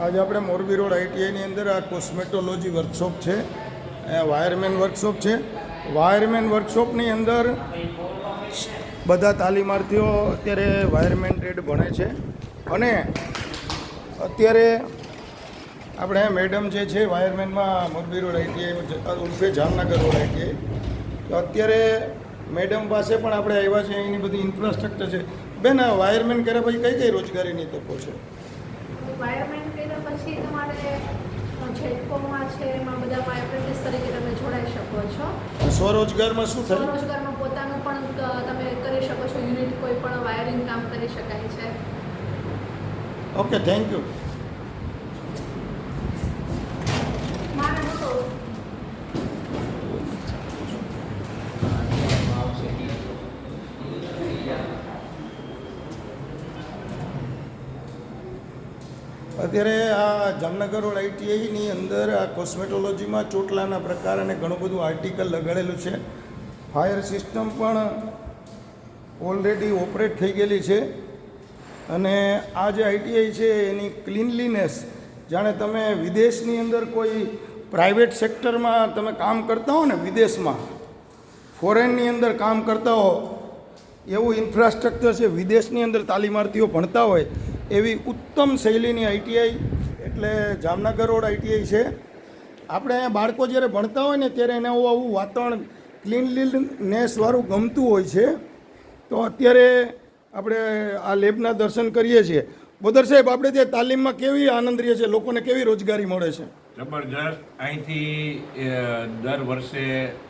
આજે આપણે મોરબી રોડ આઈટીઆઈની અંદર આ કોસ્મેટોલોજી વર્કશોપ છે, વાયરમેન વર્કશોપ છે. વાયરમેન વર્કશોપની અંદર બધા તાલીમાર્થીઓ અત્યારે વાયરમેન ટ્રેડ ભણે છે. અને અત્યારે આપણે મેડમ જે છે વાયરમેનમાં મોરબી રોડ આઈટીઆઈ ઉર્ફે જામનગર રોડ આઈટીઆઈ, તો અત્યારે મેડમ પાસે પણ આપણે આવ્યા છે. એની બધી ઇન્ફ્રાસ્ટ્રક્ચર છે. બેન, આ વાયરમેન કર્યા પછી કઈ કઈ રોજગારીની તકો છે? વાયરમેન કર્યા પછી તમારે જેટકોમાં છે, એમાં બધામાં એપ્રેન્ટિસ તરીકે તમે જોડાઈ શકો છો. સ્વરોજગારમાં શું થાય? સ્વરોજગારમાં પોતાનું પણ તમે કરી શકો છો. યુનિટ કોઈ પણ વાયરિંગ કામ કરી શકાય છે. Okay, thank you. અત્યારે આ જામનગર રોડ આઈટીઆઈની અંદર આ કોસ્મેટોલોજીમાં ચોટલાના પ્રકાર અને ઘણું બધું આર્ટિકલ લગાડેલું છે. ફાયર સિસ્ટમ પણ ઓલરેડી ઓપરેટ થઈ ગયેલી છે. અને આ જે આઈટીઆઈ છે એની ક્લીનલીનેસ, જાણે તમે વિદેશની અંદર કોઈ પ્રાઇવેટ સેક્ટરમાં તમે કામ કરતા હો ને, વિદેશમાં ફોરેનની અંદર કામ કરતા હો એવું ઇન્ફ્રાસ્ટ્રક્ચર છે. વિદેશની અંદર તાલીમાર્થીઓ ભણતા હોય એવી ઉત્તમ શૈલીની આઈટીઆઈ એટલે જામનગર રોડ આઈટીઆઈ છે. આપણે અહીંયા બાળકો જ્યારે ભણતા હોય ને ત્યારે એને આવું વાતાવરણ ક્લીનલીનેસવાળું ગમતું હોય છે. તો અત્યારે આપણે આ લેબના દર્શન કરીએ છીએ. બોદર સાહેબ, આપણે ત્યાં તાલીમમાં કેવી આનંદ રહે છે? લોકોને કેવી રોજગારી મળે છે? જબરજસ્ત. અહીંથી દર વર્ષે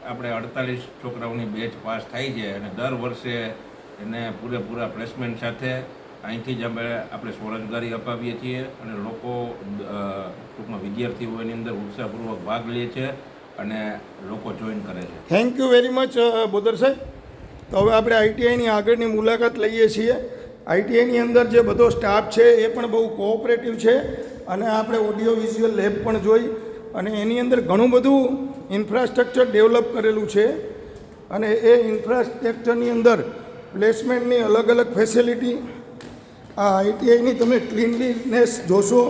આપણે 48 છોકરાઓની બેચ પાસ થાય છે અને દર વર્ષે એને પૂરેપૂરા પ્લેસમેન્ટ સાથે અહીંથી જ આપણે સ્વરોજગારી અપાવીએ છીએ અને લોકો ટૂંકમાં વિદ્યાર્થીઓ એની અંદર ઉત્સાહપૂર્વક ભાગ લે છે અને લોકો જોઈન કરે છે. Thank you very much Bodar સાહેબ. તો હવે આપણે આઈટીઆઈની આગળની મુલાકાત લઈએ છીએ. આઈટીઆઈની અંદર જે બધો સ્ટાફ છે એ પણ બહુ કોઓપરેટિવ છે અને આપણે ઓડિયો વિઝ્યુઅલ લેબ પણ જોઈ અને એની અંદર ઘણું બધું ઇન્ફ્રાસ્ટ્રક્ચર ડેવલપ કરેલું છે. અને એ ઇન્ફ્રાસ્ટ્રક્ચરની અંદર પ્લેસમેન્ટની અલગ અલગ ફેસિલિટી, આ આઈટીઆઈની તમે ક્લીનલીનેસ જોશો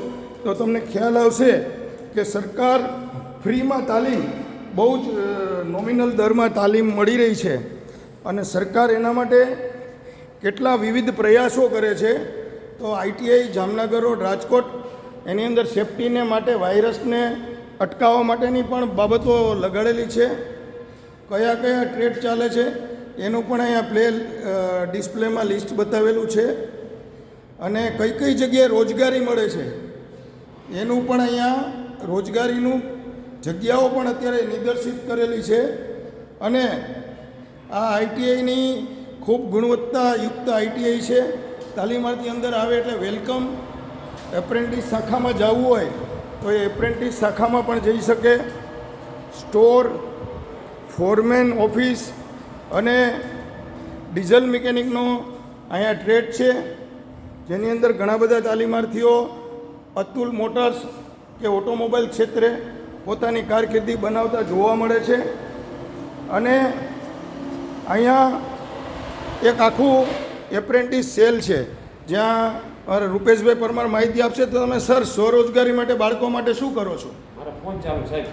તો તમને ખ્યાલ આવશે કે સરકાર ફ્રીમાં તાલીમ, બહુ જ નોમિનલ દરમાં તાલીમ મળી રહી છે. અને સરકાર એના માટે કેટલા વિવિધ પ્રયાસો કરે છે. તો આઈટીઆઈ જામનગર રોડ રાજકોટ એની અંદર સેફટીને માટે, વાયરસને અટકાવવા માટેની પણ બાબતો લગાડેલી છે. કયા કયા ટ્રેડ ચાલે છે એનું પણ અહીંયા ડિસ્પ્લેમાં લિસ્ટ બતાવેલું છે. અને કઈ કઈ જગ્યાએ રોજગારી મળે છે એનું પણ અહીંયા રોજગારીનું જગ્યાઓ પણ અત્યારે નિદર્શિત કરેલી છે. અને આ આઈટીઆઈની ખૂબ ગુણવત્તાયુક્ત આઈટીઆઈ છે. તાલીમાર્થી અંદર આવે એટલે વેલકમ. એપ્રેન્ટિસ શાખામાં જવું હોય તો એ એપ્રેન્ટિસ શાખામાં પણ જઈ શકે. સ્ટોર, ફોરમેન ઓફિસ અને ડીઝલ મિકેનિકનો અહીંયા ટ્રેડ છે, જેની અંદર ઘણા બધા તાલીમાર્થીઓ અતુલ મોટર્સ કે ઓટોમોબાઈલ ક્ષેત્રે પોતાની કારકિર્દી બનાવતા જોવા મળે છે. અને અહીંયા એક આખું એપ્રેન્ટિસ સેલ છે જ્યાં રૂપેશભાઈ પરમાર માહિતી આપશે. તો તમે સર, સ્વરોજગારી માટે બાળકો માટે શું કરો છો? મારા ફોન ચાલુ સાહેબ.